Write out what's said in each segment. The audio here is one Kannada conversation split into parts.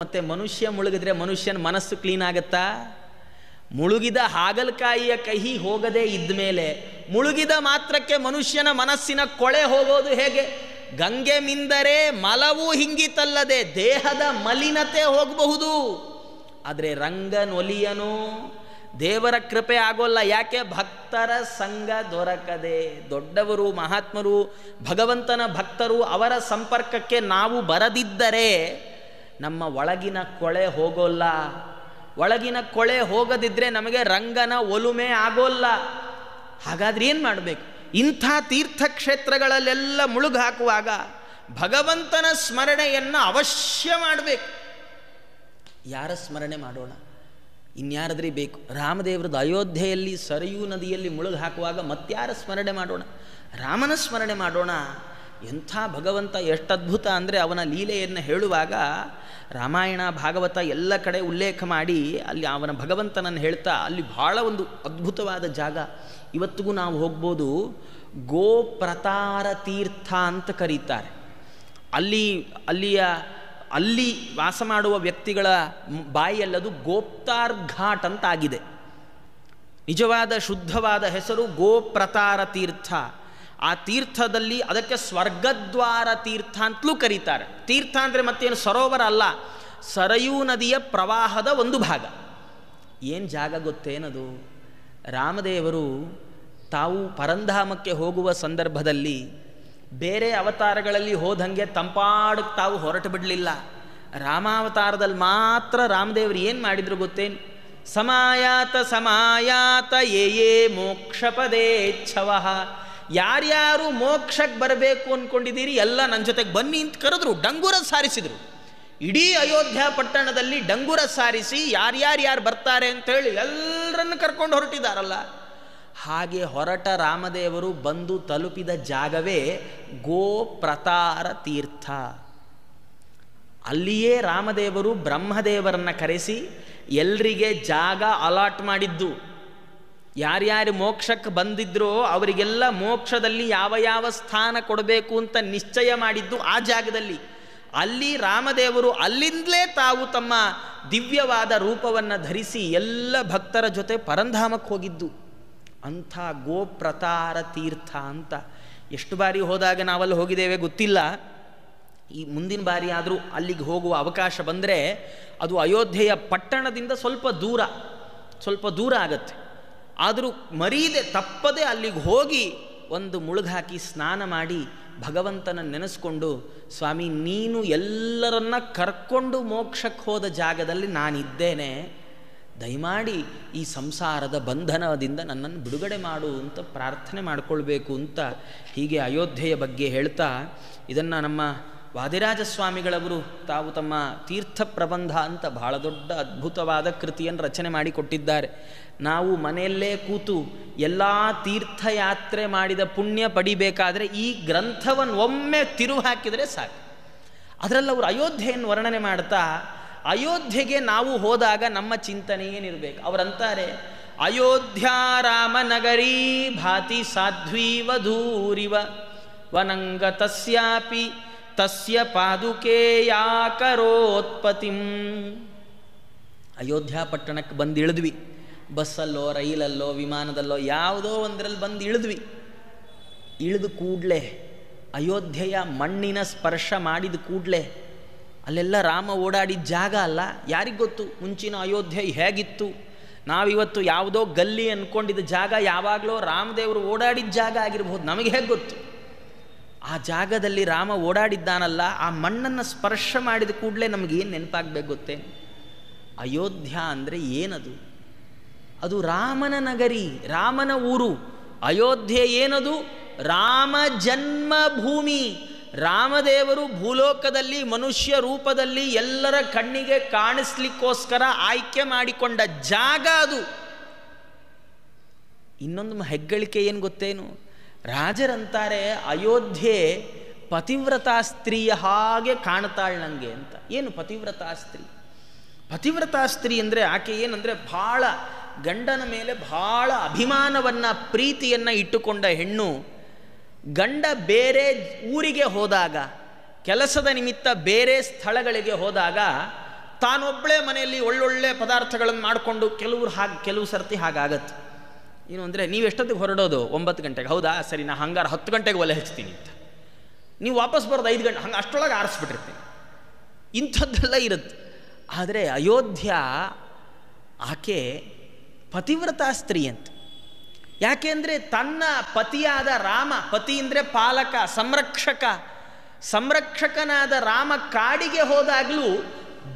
ಮತ್ತೆ ಮನುಷ್ಯ ಮುಳುಗಿದ್ರೆ ಮನುಷ್ಯನ ಮನಸ್ಸು ಕ್ಲೀನ್ ಆಗತ್ತಾ? ಮುಳುಗಿದ ಹಾಗಲಕಾಯಿಯ ಕಹಿ ಹೋಗದೇ ಇದ್ದ ಮೇಲೆ ಮುಳುಗಿದ ಮಾತ್ರಕ್ಕೆ ಮನುಷ್ಯನ ಮನಸ್ಸಿನ ಕೊಳೆ ಹೋಗೋದು ಹೇಗೆ? ಗಂಗೆ ಮಿಂದರೆ ಮಲವೂ ಹಿಂಗಿತಲ್ಲದೆ ದೇಹದ ಮಲಿನತೆ ಹೋಗಬಹುದು, ಆದರೆ ರಂಗನೊಲಿಯನು ದೇವರ ಕೃಪೆ ಆಗೋಲ್ಲ. ಯಾಕೆ? ಭಕ್ತರ ಸಂಘ ದೊರಕದೆ. ದೊಡ್ಡವರು, ಮಹಾತ್ಮರು, ಭಗವಂತನ ಭಕ್ತರು, ಅವರ ಸಂಪರ್ಕಕ್ಕೆ ನಾವು ಬರದಿದ್ದರೆ ನಮ್ಮ ಒಳಗಿನ ಕೊಳೆ ಹೋಗೋಲ್ಲ. ಒಳಗಿನ ಕೊಳೆ ಹೋಗದಿದ್ದರೆ ನಮಗೆ ರಂಗನ ಒಲುಮೆ ಆಗೋಲ್ಲ. ಹಾಗಾದ್ರೆ ಏನು ಮಾಡಬೇಕು? ಇಂಥ ತೀರ್ಥಕ್ಷೇತ್ರಗಳಲ್ಲೆಲ್ಲ ಮುಳುಗು ಹಾಕುವಾಗ ಭಗವಂತನ ಸ್ಮರಣೆಯನ್ನು ಅವಶ್ಯ ಮಾಡಬೇಕು. ಯಾರ ಸ್ಮರಣೆ ಮಾಡೋಣ? ಇನ್ಯಾರದ್ರಿ ಬೇಕು? ರಾಮದೇವ್ರದ್ದು ಅಯೋಧ್ಯೆಯಲ್ಲಿ ಸರಯೂ ನದಿಯಲ್ಲಿ ಮುಳುಗು ಹಾಕುವಾಗ ಮತ್ಯಾರ ಸ್ಮರಣೆ ಮಾಡೋಣ? ರಾಮನ ಸ್ಮರಣೆ ಮಾಡೋಣ. ಎಂಥ ಭಗವಂತ ಎಷ್ಟು ಅದ್ಭುತ ಅಂದರೆ ಅವನ ಲೀಲೆಯನ್ನು ಹೇಳುವಾಗ ರಾಮಾಯಣ ಭಾಗವತ ಎಲ್ಲ ಕಡೆ ಉಲ್ಲೇಖ ಮಾಡಿ ಅಲ್ಲಿ ಅವನ ಭಗವಂತನನ್ನು ಹೇಳ್ತಾ ಅಲ್ಲಿ ಬಹಳ ಒಂದು ಅದ್ಭುತವಾದ ಜಾಗ ಇವತ್ತಿಗೂ ನಾವು ಹೋಗ್ಬೋದು. ಗೋಪ್ರತಾರ ತೀರ್ಥ ಅಂತ ಕರೀತಾರೆ. ಅಲ್ಲಿ ವಾಸ ಮಾಡುವ ವ್ಯಕ್ತಿಗಳ ಬಾಯಿಯಲ್ಲದು ಗೋಪ್ತಾರ್ ಘಾಟ್ ಅಂತ ಆಗಿದೆ. ನಿಜವಾದ ಶುದ್ಧವಾದ ಹೆಸರು ಗೋಪ್ರತಾರ ತೀರ್ಥ. ಆ ತೀರ್ಥದಲ್ಲಿ ಅದಕ್ಕೆ ಸ್ವರ್ಗದ್ವಾರ ತೀರ್ಥ ಅಂತಲೂ ಕರೀತಾರೆ. ತೀರ್ಥ ಅಂದರೆ ಮತ್ತೇನು ಸರೋವರ ಅಲ್ಲ, ಸರಯೂ ನದಿಯ ಪ್ರವಾಹದ ಒಂದು ಭಾಗ. ಏನು ಜಾಗ ಗೊತ್ತೇನದು? ರಾಮದೇವರು ತಾವು ಪರಂಧಾಮಕ್ಕೆ ಹೋಗುವ ಸಂದರ್ಭದಲ್ಲಿ ಬೇರೆ ಅವತಾರಗಳಲ್ಲಿ ಹೋದಂಗೆ ತಂಪಾಡಕ್ಕೆ ತಾವು ಹೊರಟು ಬಿಡಲಿಲ್ಲ. ರಾಮಾವತಾರದಲ್ಲಿ ಮಾತ್ರ ರಾಮದೇವರು ಏನು ಮಾಡಿದ್ರು ಗೊತ್ತೇನು? ಸಮಾಯಾತ ಯೇ ಮೋಕ್ಷಪದೇಚ್ಛವಃ. ಯಾರ್ಯಾರು ಮೋಕ್ಷಕ್ಕೆ ಬರಬೇಕು ಅಂದ್ಕೊಂಡಿದ್ದೀರಿ ಎಲ್ಲ ನನ್ನ ಜೊತೆಗೆ ಬನ್ನಿ ಅಂತ ಕರೆದ್ರು. ಡಂಗುರ ಸಾರಿಸಿದರು. ಇಡೀ ಅಯೋಧ್ಯ ಪಟ್ಟಣದಲ್ಲಿ ಡಂಗುರ ಸಾರಿಸಿ ಯಾರ್ಯಾರು ಬರ್ತಾರೆ ಅಂತೇಳಿ ಎಲ್ಲರನ್ನು ಕರ್ಕೊಂಡು ಹೊರಟಿದ್ದಾರಲ್ಲ. ಹಾಗೆ ಹೊರಟ ರಾಮದೇವರು ಬಂದು ತಲುಪಿದ ಜಾಗವೇ ಗೋಪ್ರತಾರ ತೀರ್ಥ. ಅಲ್ಲಿಯೇ ರಾಮದೇವರು ಬ್ರಹ್ಮದೇವರನ್ನು ಕರೆಸಿ ಎಲ್ರಿಗೆ ಜಾಗ ಅಲಾಟ್ ಮಾಡಿದ್ದು. ಯಾರ್ಯಾರು ಮೋಕ್ಷಕ್ಕೆ ಬಂದಿದ್ರೋ ಅವರಿಗೆಲ್ಲ ಮೋಕ್ಷದಲ್ಲಿ ಯಾವ ಯಾವ ಸ್ಥಾನ ಕೊಡಬೇಕು ಅಂತ ನಿಶ್ಚಯ ಮಾಡಿದ್ದು ಆ ಜಾಗದಲ್ಲಿ. ಅಲ್ಲಿ ರಾಮದೇವರು ಅಲ್ಲಿಂದಲೇ ತಾವು ತಮ್ಮ ದಿವ್ಯವಾದ ರೂಪವನ್ನು ಧರಿಸಿ ಎಲ್ಲ ಭಕ್ತರ ಜೊತೆ ಪರಂಧಾಮಕ್ಕೆ ಹೋಗಿದ್ದು. ಅಂಥ ಗೋಪ್ರತಾರ ತೀರ್ಥ ಅಂತ ಎಷ್ಟು ಬಾರಿ ಹೋದಾಗ ನಾವಲ್ಲಿ ಹೋಗಿದ್ದೇವೆ ಗೊತ್ತಿಲ್ಲ. ಈ ಮುಂದಿನ ಬಾರಿ ಆದರೂ ಅಲ್ಲಿಗೆ ಹೋಗುವ ಅವಕಾಶ ಬಂದರೆ ಅದು ಅಯೋಧ್ಯೆಯ ಪಟ್ಟಣದಿಂದ ಸ್ವಲ್ಪ ದೂರ ಆಗತ್ತೆ. ಆದರೂ ಮರೀದೆ ತಪ್ಪದೆ ಅಲ್ಲಿಗೆ ಹೋಗಿ ಒಂದು ಮುಳುಗಾಕಿ ಸ್ನಾನ ಮಾಡಿ ಭಗವಂತನ ನೆನೆಸ್ಕೊಂಡು, ಸ್ವಾಮಿ ನೀನು ಎಲ್ಲರನ್ನ ಕರ್ಕೊಂಡು ಮೋಕ್ಷಕ್ಕೆ ಹೋದ ಜಾಗದಲ್ಲಿ ನಾನಿದ್ದೇನೆ, ದಯಮಾಡಿ ಈ ಸಂಸಾರದ ಬಂಧನದಿಂದ ನನ್ನನ್ನು ಬಿಡುಗಡೆ ಮಾಡು ಅಂತ ಪ್ರಾರ್ಥನೆ ಮಾಡಿಕೊಳ್ಬೇಕು ಅಂತ ಹೀಗೆ ಅಯೋಧ್ಯೆಯ ಬಗ್ಗೆ ಹೇಳ್ತಾ ಇದನ್ನು ನಮ್ಮ ವಾದಿರಾಜ ಸ್ವಾಮಿಗಳವರು ತಾವು ತಮ್ಮ ತೀರ್ಥ ಪ್ರಬಂಧ ಅಂತ ಬಹಳ ದೊಡ್ಡ ಅದ್ಭುತವಾದ ಕೃತಿಯನ್ನು ರಚನೆ ಮಾಡಿಕೊಟ್ಟಿದ್ದಾರೆ. ನಾವು ಮನೆಯಲ್ಲೇ ಕೂತು ಎಲ್ಲ ತೀರ್ಥಯಾತ್ರೆ ಮಾಡಿದ ಪುಣ್ಯ ಪಡಿಬೇಕಾದರೆ ಈ ಗ್ರಂಥವನ್ನು ಒಮ್ಮೆ ತಿರುವು ಹಾಕಿದರೆ ಸಾಕು. ಅದರಲ್ಲಿ ಅವರು ಅಯೋಧ್ಯೆಯನ್ನು ವರ್ಣನೆ ಮಾಡ್ತಾ ಅಯೋಧ್ಯೆಗೆ ನಾವು ಹೋದಾಗ ನಮ್ಮ ಚಿಂತನೆ ಏನಿರಬೇಕು? ಅವರಂತಾರೆ, ಅಯೋಧ್ಯಾ ರಾಮನಗರೀ ಭಾತಿ ಸಾಧ್ವೀವಧೂರಿವ ವನಂಗ ತಸ್ಯಾಪಿ ತಸ್ಯ ಪಾದುಕೇಯಾಕರೋತ್ಪತಿಂ. ಅಯೋಧ್ಯ ಪಟ್ಟಣಕ್ಕೆ ಬಂದು ಇಳಿದ್ವಿ. ಬಸ್ಸಲ್ಲೋ ರೈಲಲ್ಲೋ ವಿಮಾನದಲ್ಲೋ ಯಾವುದೋ ಒಂದರಲ್ಲಿ ಬಂದು ಇಳಿದ್ವಿ. ಇಳಿದು ಕೂಡಲೇ ಅಯೋಧ್ಯೆಯ ಮಣ್ಣಿನ ಸ್ಪರ್ಶ ಮಾಡಿದ ಕೂಡಲೇ ಅಲ್ಲೆಲ್ಲ ರಾಮ ಓಡಾಡಿದ ಜಾಗ ಅಲ್ಲ. ಯಾರಿಗೆ ಗೊತ್ತು ಮುಂಚಿನ ಅಯೋಧ್ಯೆ ಹೇಗಿತ್ತು? ನಾವಿವತ್ತು ಯಾವುದೋ ಗಲ್ಲಿ ಅಂದ್ಕೊಂಡಿದ್ದ ಜಾಗ ಯಾವಾಗಲೂ ರಾಮದೇವರು ಓಡಾಡಿದ ಜಾಗ ಆಗಿರ್ಬೋದು. ನಮಗೆ ಹೇಗೆ ಗೊತ್ತು? ಆ ಜಾಗದಲ್ಲಿ ರಾಮ ಓಡಾಡಿದ್ದಾನಲ್ಲ, ಆ ಮಣ್ಣನ್ನು ಸ್ಪರ್ಶ ಮಾಡಿದ ಕೂಡಲೇ ನಮಗೇನು ನೆನಪಾಗಬೇಕು ಗೊತ್ತೇ? ಅಯೋಧ್ಯ ಅಂದರೆ ಏನದು? ಅದು ರಾಮನ ನಗರಿ, ರಾಮನ ಊರು. ಅಯೋಧ್ಯೆ ಏನದು? ರಾಮ ಜನ್ಮಭೂಮಿ. ರಾಮದೇವರು ಭೂಲೋಕದಲ್ಲಿ ಮನುಷ್ಯ ರೂಪದಲ್ಲಿ ಎಲ್ಲರ ಕಣ್ಣಿಗೆ ಕಾಣಿಸ್ಲಿಕ್ಕೋಸ್ಕರ ಆಯ್ಕೆ ಮಾಡಿಕೊಂಡ ಜಾಗ ಅದು. ಇನ್ನೊಂದು ಹೆಗ್ಗಳಿಕೆ ಏನು ಗೊತ್ತೇನು? ರಾಜರಂತಾರೆ ಅಯೋಧ್ಯೆ ಪತಿವ್ರತಾ ಸ್ತ್ರೀಯ ಹಾಗೆ ಕಾಣ್ತಾಳೆ ನನಗೆ ಅಂತ. ಏನು ಪತಿವ್ರತಾ ಸ್ತ್ರೀ? ಪತಿವ್ರತಾ ಸ್ತ್ರೀ ಅಂದರೆ ಆಕೆ ಏನಂದರೆ ಭಾಳ ಗಂಡನ ಮೇಲೆ ಭಾಳ ಅಭಿಮಾನವನ್ನು ಪ್ರೀತಿಯನ್ನು ಇಟ್ಟುಕೊಂಡ ಹೆಣ್ಣು. ಗಂಡ ಬೇರೆ ಊರಿಗೆ ಹೋದಾಗ, ಕೆಲಸದ ನಿಮಿತ್ತ ಬೇರೆ ಸ್ಥಳಗಳಿಗೆ ಹೋದಾಗ ತಾನೊಬ್ಬಳೇ ಮನೆಯಲ್ಲಿ ಒಳ್ಳೊಳ್ಳೆ ಪದಾರ್ಥಗಳನ್ನು ಮಾಡಿಕೊಂಡು ಕೆಲವು ಸರ್ತಿ ಹಾಗಾಗತ್ತೆ. ಏನು ಅಂದರೆ ನೀವು ಎಷ್ಟೊತ್ತಿಗೆ ಹೊರಡೋದು? 9 ಗಂಟೆಗೆ. ಹೌದಾ, ಸರಿ, ನಾ ಹಂಗಾರೆ 10 ಗಂಟೆಗೆ ಒಲೆ ಹಚ್ತೀನಿ ಅಂತ. ನೀವು ವಾಪಸ್ ಬರೋದು 5 ಗಂಟೆ, ಹಂಗೆ ಅಷ್ಟರೊಳಗೆ ಆರಿಸ್ಬಿಟ್ಟಿರ್ತೀನಿ. ಇಂಥದ್ದೆಲ್ಲ ಇರುತ್ತೆ. ಆದರೆ ಅಯೋಧ್ಯ ಆಕೆ ಪತಿವ್ರತಾ ಸ್ತ್ರೀ ಅಂತ. ಯಾಕೆ ಅಂದರೆ ತನ್ನ ಪತಿಯಾದ ರಾಮ, ಪತಿ ಅಂದರೆ ಪಾಲಕ, ಸಂರಕ್ಷಕನಾದ ರಾಮ ಕಾಡಿಗೆ ಹೋದಾಗಲೂ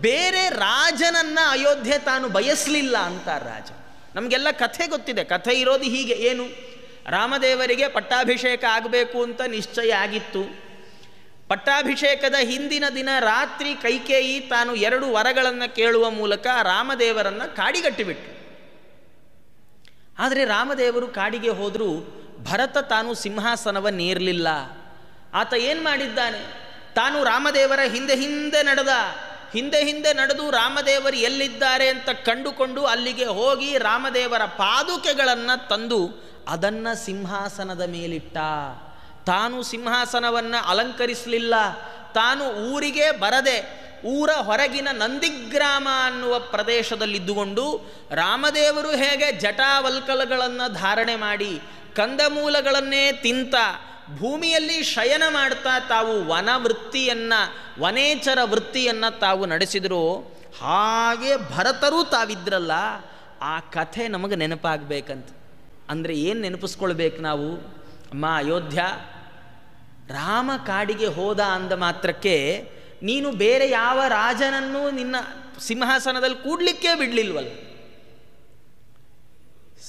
ಬೇರೆ ರಾಜನನ್ನು ಅಯೋಧ್ಯೆ ತಾನು ಬಯಸಲಿಲ್ಲ ಅಂತ ರಾಜ. ನಮಗೆಲ್ಲ ಕಥೆ ಗೊತ್ತಿದೆ. ಕಥೆ ಇರೋದು ಹೀಗೆ. ಏನು, ರಾಮದೇವರಿಗೆ ಪಟ್ಟಾಭಿಷೇಕ ಆಗಬೇಕು ಅಂತ ನಿಶ್ಚಯ ಆಗಿತ್ತು. ಪಟ್ಟಾಭಿಷೇಕದ ಹಿಂದಿನ ದಿನ ರಾತ್ರಿ ಕೈಕೇಯಿ ತಾನು 2 ವರಗಳನ್ನು ಕೇಳುವ ಮೂಲಕ ರಾಮದೇವರನ್ನು ಕಾಡಿಗಟ್ಟಿಬಿಟ್ರು. ಆದರೆ ರಾಮದೇವರು ಕಾಡಿಗೆ ಹೋದರೂ ಭರತ ತಾನು ಸಿಂಹಾಸನವನ್ನೇರಲಿಲ್ಲ. ಆತ ಏನು ಮಾಡಿದ್ದಾನೆ? ತಾನು ರಾಮದೇವರ ಹಿಂದೆ ನಡೆದು ರಾಮದೇವರು ಎಲ್ಲಿದ್ದಾರೆ ಅಂತ ಕಂಡುಕೊಂಡು ಅಲ್ಲಿಗೆ ಹೋಗಿ ರಾಮದೇವರ ಪಾದುಕೆಗಳನ್ನು ತಂದು ಅದನ್ನು ಸಿಂಹಾಸನದ ಮೇಲಿಟ್ಟ. ತಾನು ಸಿಂಹಾಸನವನ್ನು ಅಲಂಕರಿಸಲಿಲ್ಲ. ತಾನು ಊರಿಗೆ ಬರದೆ ಊರ ಹೊರಗಿನ ನಂದಿಗ್ರಾಮ ಅನ್ನುವ ಪ್ರದೇಶದಲ್ಲಿದ್ದುಕೊಂಡು ರಾಮದೇವರು ಹೇಗೆ ಜಟಾವಲ್ಕಲಗಳನ್ನು ಧಾರಣೆ ಮಾಡಿ ಕಂದಮೂಲಗಳನ್ನೇ ತಿಂತ ಭೂಮಿಯಲ್ಲಿ ಶಯನ ಮಾಡ್ತಾ ತಾವು ವನೇಚರ ವೃತ್ತಿಯನ್ನು ತಾವು ನಡೆಸಿದರು. ಹಾಗೆ ಭರತರೂ ತಾವಿದ್ರಲ್ಲ. ಆ ಕಥೆ ನಮಗೆ ನೆನಪಾಗಬೇಕಂತ. ಅಂದರೆ ಏನು ನೆನಪಿಸ್ಕೊಳ್ಬೇಕು ನಾವು? ಅಮ್ಮ ಅಯೋಧ್ಯ, ರಾಮ ಕಾಡಿಗೆ ಹೋದ ಅಂದ ಮಾತ್ರಕ್ಕೆ ನೀನು ಬೇರೆ ಯಾವ ರಾಜನನ್ನೂ ನಿನ್ನ ಸಿಂಹಾಸನದಲ್ಲಿ ಕೂಡ್ಲಿಕ್ಕೆ ಬಿಡಲಿಲ್ವಲ್ಲ.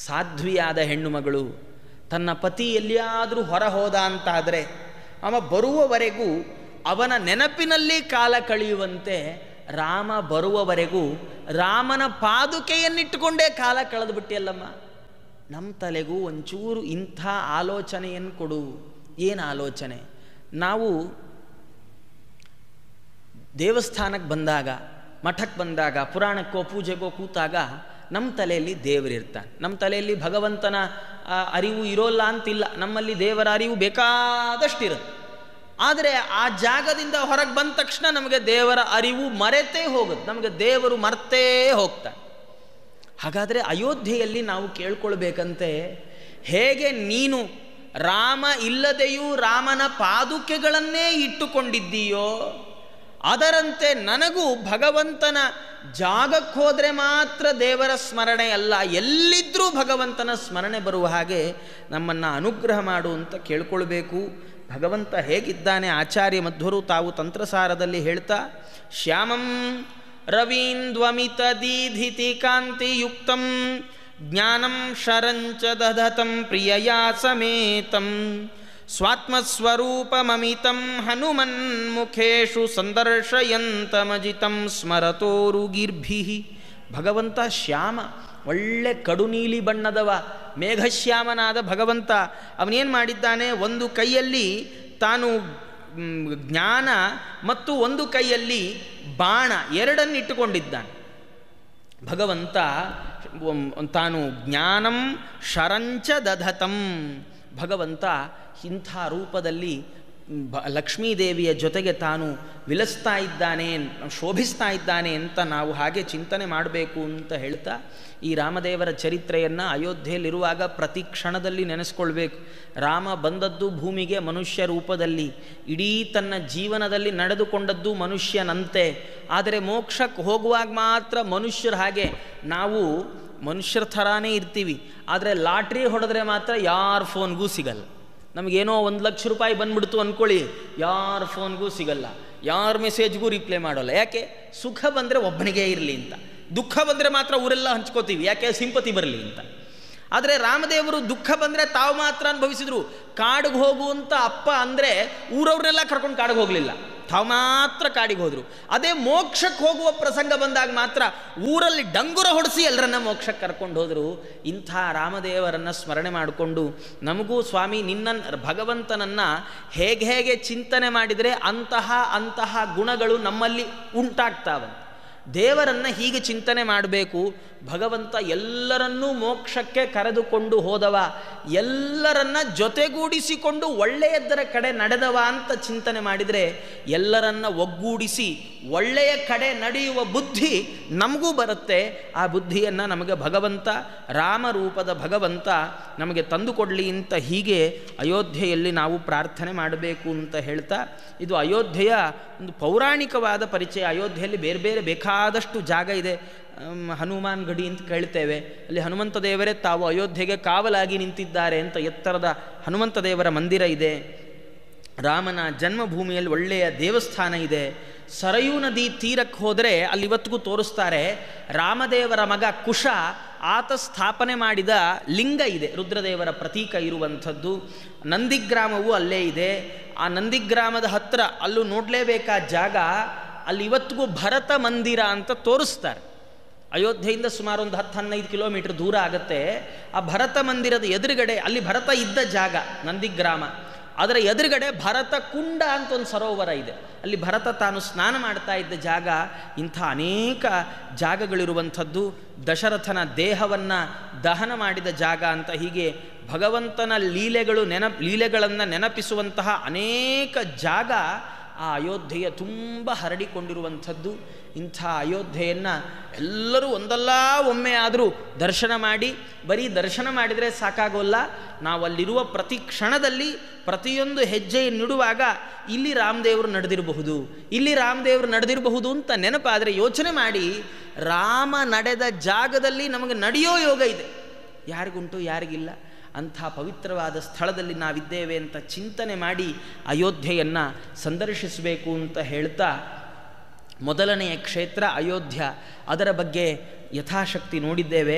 ಸಾಧ್ವಿಯಾದ ಹೆಣ್ಣು ಮಗಳು ತನ್ನ ಪತಿ ಎಲ್ಲಿಯಾದರೂ ಹೊರ ಹೋದ ಅಂತಾದರೆ ಅವ ಬರುವವರೆಗೂ ಅವನ ನೆನಪಿನಲ್ಲಿ ಕಾಲ ಕಳೆಯುವಂತೆ ರಾಮ ಬರುವವರೆಗೂ ರಾಮನ ಪಾದುಕೆಯನ್ನಿಟ್ಟುಕೊಂಡೇ ಕಾಲ ಕಳೆದು ಬಿಟ್ಟಿಯಲ್ಲಮ್ಮ. ನಮ್ಮ ತಲೆಗೂ ಒಂಚೂರು ಇಂಥ ಆಲೋಚನೆಯನ್ನು ಕೊಡು. ಏನು ಆಲೋಚನೆ? ನಾವು ದೇವಸ್ಥಾನಕ್ಕೆ ಬಂದಾಗ, ಮಠಕ್ಕೆ ಬಂದಾಗ, ಪುರಾಣಕ್ಕೋ ಪೂಜೆಗೋ ಕೂತಾಗ ನಮ್ಮ ತಲೆಯಲ್ಲಿ ದೇವರಿರ್ತಾನೆ. ನಮ್ಮ ತಲೆಯಲ್ಲಿ ಭಗವಂತನ ಅರಿವು ಇರೋಲ್ಲ ಅಂತಿಲ್ಲ. ನಮ್ಮಲ್ಲಿ ದೇವರ ಅರಿವು ಬೇಕಾದಷ್ಟಿರುತ್ತೆ. ಆದರೆ ಆ ಜಾಗದಿಂದ ಹೊರಗೆ ಬಂದ ತಕ್ಷಣ ನಮಗೆ ದೇವರ ಅರಿವು ಮರೆತೇ ಹೋಗುತ್ತೆ. ನಮಗೆ ದೇವರು ಮರ್ತೇ ಹೋಗ್ತಾನೆ. ಹಾಗಾದರೆ ಅಯೋಧ್ಯೆಯಲ್ಲಿ ನಾವು ಕೇಳ್ಕೊಳ್ಬೇಕಂತೆ, ಹೇಗೆ ನೀನು ರಾಮ ಇಲ್ಲದೆಯೂ ರಾಮನ ಪಾದುಕೆಗಳನ್ನೇ ಇಟ್ಟುಕೊಂಡಿದ್ದೀಯೋ ಅದರಂತೆ ನನಗೂ ಭಗವಂತನ ಜಾಗಕ್ಕೆ ಹೋದರೆ ಮಾತ್ರ ದೇವರ ಸ್ಮರಣೆ ಅಲ್ಲ, ಎಲ್ಲಿದ್ದರೂ ಭಗವಂತನ ಸ್ಮರಣೆ ಬರುವ ಹಾಗೆ ನಮ್ಮನ್ನು ಅನುಗ್ರಹ ಮಾಡು ಅಂತ ಕೇಳ್ಕೊಳ್ಬೇಕು. ಭಗವಂತ ಹೇಗಿದ್ದಾನೆ? ಆಚಾರ್ಯ ಮಧ್ವರು ತಾವು ತಂತ್ರಸಾರದಲ್ಲಿ ಹೇಳ್ತಾ, ಶ್ಯಾಮಂ ರವೀಂದ್ವಮಿತ ದೀಧಿತಿ ಕಾಂತಿಯುಕ್ತಂ ಜ್ಞಾನಂ ಶರಂಚ ದಧತಂ ಪ್ರಿಯಯಾ ಸಮೇತಂ ಸ್ವಾತ್ಮಸ್ವರೂಪಮಮಿತಂ ಹನುಮನ್ಮುಖೇಶು ಸಂದರ್ಶಯಂತಮಜಿತಂ ಸ್ಮರತೋರುಗಿರ್ಭಿಃ. ಭಗವಂತ ಶ್ಯಾಮ, ಒಳ್ಳೆ ಕಡುನೀಲಿ ಬಣ್ಣದವ, ಮೇಘಶ್ಯಾಮನಾದ ಭಗವಂತ. ಅವನೇನು ಮಾಡಿದ್ದಾನೆ? ಒಂದು ಕೈಯಲ್ಲಿ ತಾನು ಜ್ಞಾನ ಮತ್ತು ಒಂದು ಕೈಯಲ್ಲಿ ಬಾಣ ಎರಡನ್ನಿಟ್ಟುಕೊಂಡಿದ್ದಾನೆ. ಭಗವಂತ ತಾನು ಜ್ಞಾನಂ ಶರಂಚ ದಧತಂ. ಭಗವಂತ ಇಂಥ ರೂಪದಲ್ಲಿ ಲಕ್ಷ್ಮೀದೇವಿಯ ಜೊತೆಗೆ ತಾನು ವಿಲಸ್ತಾ ಇದ್ದಾನೆ, ಶೋಭಿಸ್ತಾ ಇದ್ದಾನೆ ಅಂತ ನಾವು ಹಾಗೆ ಚಿಂತನೆ ಮಾಡಬೇಕು ಅಂತ ಹೇಳ್ತಾ, ಈ ರಾಮದೇವರ ಚರಿತ್ರೆಯನ್ನು ಅಯೋಧ್ಯೆಯಲ್ಲಿರುವಾಗ ಪ್ರತಿ ಕ್ಷಣದಲ್ಲಿ ನೆನೆಸ್ಕೊಳ್ಬೇಕು. ರಾಮ ಬಂದದ್ದು ಭೂಮಿಗೆ ಮನುಷ್ಯ ರೂಪದಲ್ಲಿ, ಇಡೀ ತನ್ನ ಜೀವನದಲ್ಲಿ ನಡೆದುಕೊಂಡದ್ದು ಮನುಷ್ಯನಂತೆ. ಆದರೆ ಮೋಕ್ಷಕ್ಕೆ ಹೋಗುವಾಗ ಮಾತ್ರ ಮನುಷ್ಯರ ಹಾಗೆ ನಾವು ಮನುಷ್ಯರ ಥರಾನೇ ಇರ್ತೀವಿ. ಆದರೆ ಲಾಟ್ರಿ ಹೊಡೆದ್ರೆ ಮಾತ್ರ ಯಾರ ಫೋನ್ಗೂ ಸಿಗಲ್ಲ. ನಮಗೇನೋ 1 ಲಕ್ಷ ರೂಪಾಯಿ ಬಂದ್ಬಿಡ್ತು ಅಂದ್ಕೊಳ್ಳಿ, ಯಾರ ಫೋನ್ಗೂ ಸಿಗಲ್ಲ, ಯಾರ ಮೆಸೇಜ್ಗೂ ರಿಪ್ಲೈ ಮಾಡೋಲ್ಲ. ಯಾಕೆ? ಸುಖ ಬಂದರೆ ಒಬ್ಬನಿಗೆ ಇರಲಿ ಅಂತ, ದುಃಖ ಬಂದರೆ ಮಾತ್ರ ಊರೆಲ್ಲ ಹಂಚ್ಕೋತೀವಿ. ಯಾಕೆ? ಸಿಂಪತಿ ಬರಲಿ ಅಂತ. ಆದರೆ ರಾಮದೇವರು ದುಃಖ ಬಂದರೆ ತಾವು ಮಾತ್ರ ಅನುಭವಿಸಿದ್ರು. ಕಾಡಿಗೆ ಹೋಗುವಂಥ ಅಪ್ಪ ಅಂದರೆ ಊರವ್ರನ್ನೆಲ್ಲ ಕರ್ಕೊಂಡು ಕಾಡಿಗೆ ಹೋಗಲಿಲ್ಲ, ತಾವು ಮಾತ್ರ ಕಾಡಿಗೆ ಹೋದರು. ಅದೇ ಮೋಕ್ಷಕ್ಕೆ ಹೋಗುವ ಪ್ರಸಂಗ ಬಂದಾಗ ಮಾತ್ರ ಊರಲ್ಲಿ ಡಂಗುರ ಹೊಡೆಸಿ ಎಲ್ಲರನ್ನ ಮೋಕ್ಷಕ್ಕೆ ಕರ್ಕೊಂಡು ಹೋದರು. ಇಂಥ ರಾಮದೇವರನ್ನು ಸ್ಮರಣೆ ಮಾಡಿಕೊಂಡು ನಮಗೂ ಸ್ವಾಮಿ ನಿನ್ನ ಭಗವಂತನನ್ನು ಹೇಗೆ ಚಿಂತನೆ ಮಾಡಿದರೆ ಅಂತಹ ಗುಣಗಳು ನಮ್ಮಲ್ಲಿ ಉಂಟಾಗ್ತಾವಂತೆ. ದೇವರನ್ನು ಹೀಗೆ ಚಿಂತನೆ ಮಾಡಬೇಕು. ಭಗವಂತ ಎಲ್ಲರನ್ನೂ ಮೋಕ್ಷಕ್ಕೆ ಕರೆದುಕೊಂಡು ಹೋದವ. ಎಲ್ಲರನ್ನ ಜೊತೆಗೂಡಿಸಿಕೊಂಡು ಒಳ್ಳೆಯದರ ಕಡೆ ನಡೆದವ ಅಂತ ಚಿಂತನೆ ಮಾಡಿದರೆ ಎಲ್ಲರನ್ನ ಒಗ್ಗೂಡಿಸಿ ಒಳ್ಳೆಯ ಕಡೆ ನಡೆಯುವ ಬುದ್ಧಿ ನಮಗೂ ಬರುತ್ತೆ. ಆ ಬುದ್ಧಿಯನ್ನು ನಮಗೆ ಭಗವಂತ ರಾಮರೂಪದ ಭಗವಂತ ನಮಗೆ ತಂದುಕೊಡಲಿ ಅಂತ ಹೀಗೆ ಅಯೋಧ್ಯೆಯಲ್ಲಿ ನಾವು ಪ್ರಾರ್ಥನೆ ಮಾಡಬೇಕು ಅಂತ ಹೇಳ್ತಾ, ಇದು ಅಯೋಧ್ಯೆಯ ಒಂದು ಪೌರಾಣಿಕವಾದ ಪರಿಚಯ. ಅಯೋಧ್ಯೆಯಲ್ಲಿ ಬೇರೆ ಬೇರೆ ಬೇಕಾದಷ್ಟು ಜಾಗ ಇದೆ. ಹನುಮಾನ್ ಗಡಿ ಅಂತ ಕೇಳ್ತೇವೆ, ಅಲ್ಲಿ ಹನುಮಂತ ದೇವರೇ ತಾವು ಅಯೋಧ್ಯೆಗೆ ಕಾವಲಾಗಿ ನಿಂತಿದ್ದಾರೆ ಅಂತ ಎತ್ತರದ ಹನುಮಂತ ದೇವರ ಮಂದಿರ ಇದೆ. ರಾಮನ ಜನ್ಮಭೂಮಿಯಲ್ಲಿ ಒಳ್ಳೆಯ ದೇವಸ್ಥಾನ ಇದೆ. ಸರಯೂ ನದಿ ತೀರಕ್ಕೆ ಹೋದರೆ ಅಲ್ಲಿ ಇವತ್ತಿಗೂ ತೋರಿಸ್ತಾರೆ, ರಾಮದೇವರ ಮಗ ಕುಶ ಆತ ಸ್ಥಾಪನೆ ಮಾಡಿದ ಲಿಂಗ ಇದೆ, ರುದ್ರದೇವರ ಪ್ರತೀಕ ಇರುವಂಥದ್ದು. ನಂದಿಗ್ರಾಮವು ಅಲ್ಲೇ ಇದೆ. ಆ ನಂದಿಗ್ರಾಮದ ಹತ್ತಿರ ಅಲ್ಲೂ ನೋಡಲೇಬೇಕಾದ ಜಾಗ, ಅಲ್ಲಿ ಇವತ್ತಿಗೂ ಭರತ ಮಂದಿರ ಅಂತ ತೋರಿಸ್ತಾರೆ. ಅಯೋಧ್ಯೆಯಿಂದ ಸುಮಾರು ಒಂದು 10-15 ಕಿಲೋಮೀಟರ್ ದೂರ ಆಗುತ್ತೆ. ಆ ಭರತ ಮಂದಿರದ ಎದುರುಗಡೆ, ಅಲ್ಲಿ ಭರತ ಇದ್ದ ಜಾಗ ನಂದಿಗ್ರಾಮ, ಅದರ ಎದುರುಗಡೆ ಭರತ ಕುಂಡ ಅಂತ ಒಂದು ಸರೋವರ ಇದೆ. ಅಲ್ಲಿ ಭರತ ತಾನು ಸ್ನಾನ ಮಾಡ್ತಾ ಇದ್ದ ಜಾಗ. ಇಂಥ ಅನೇಕ ಜಾಗಗಳಿರುವಂಥದ್ದು. ದಶರಥನ ದೇಹವನ್ನು ದಹನ ಮಾಡಿದ ಜಾಗ ಅಂತ ಹೀಗೆ ಭಗವಂತನ ಲೀಲೆಗಳನ್ನು ನೆನಪಿಸುವಂತಹ ಅನೇಕ ಜಾಗ ಆ ಅಯೋಧ್ಯೆಯ ತುಂಬ ಹರಡಿಕೊಂಡಿರುವಂಥದ್ದು. ಇಂಥ ಅಯೋಧ್ಯೆಯನ್ನು ಎಲ್ಲರೂ ಒಂದಲ್ಲ ಒಮ್ಮೆ ಆದರೂ ದರ್ಶನ ಮಾಡಿ, ಬರೀ ದರ್ಶನ ಮಾಡಿದರೆ ಸಾಕಾಗೋಲ್ಲ, ನಾವು ಅಲ್ಲಿರುವ ಪ್ರತಿ ಕ್ಷಣದಲ್ಲಿ ಪ್ರತಿಯೊಂದು ಹೆಜ್ಜೆಯನ್ನಿಡುವಾಗ ಇಲ್ಲಿ ರಾಮದೇವರು ನಡೆದಿರಬಹುದು, ಇಲ್ಲಿ ರಾಮದೇವರು ನಡೆದಿರಬಹುದು ಅಂತ ನೆನಪಾದರೆ ಯೋಚನೆ ಮಾಡಿ, ರಾಮ ನಡೆದ ಜಾಗದಲ್ಲಿ ನಮಗೆ ನಡೆಯೋ ಯೋಗ ಇದೆ. ಯಾರಿಗುಂಟು ಯಾರಿಗಿಲ್ಲ. ಅಂಥ ಪವಿತ್ರವಾದ ಸ್ಥಳದಲ್ಲಿ ನಾವಿದ್ದೇವೆ ಅಂತ ಚಿಂತನೆ ಮಾಡಿ ಅಯೋಧ್ಯೆಯನ್ನು ಸಂದರ್ಶಿಸಬೇಕು ಅಂತ ಹೇಳ್ತಾ, ಮೊದಲನೆಯ ಕ್ಷೇತ್ರ ಅಯೋಧ್ಯ, ಅದರ ಬಗ್ಗೆ ಯಥಾಶಕ್ತಿ ನೋಡಿದ್ದೇವೆ.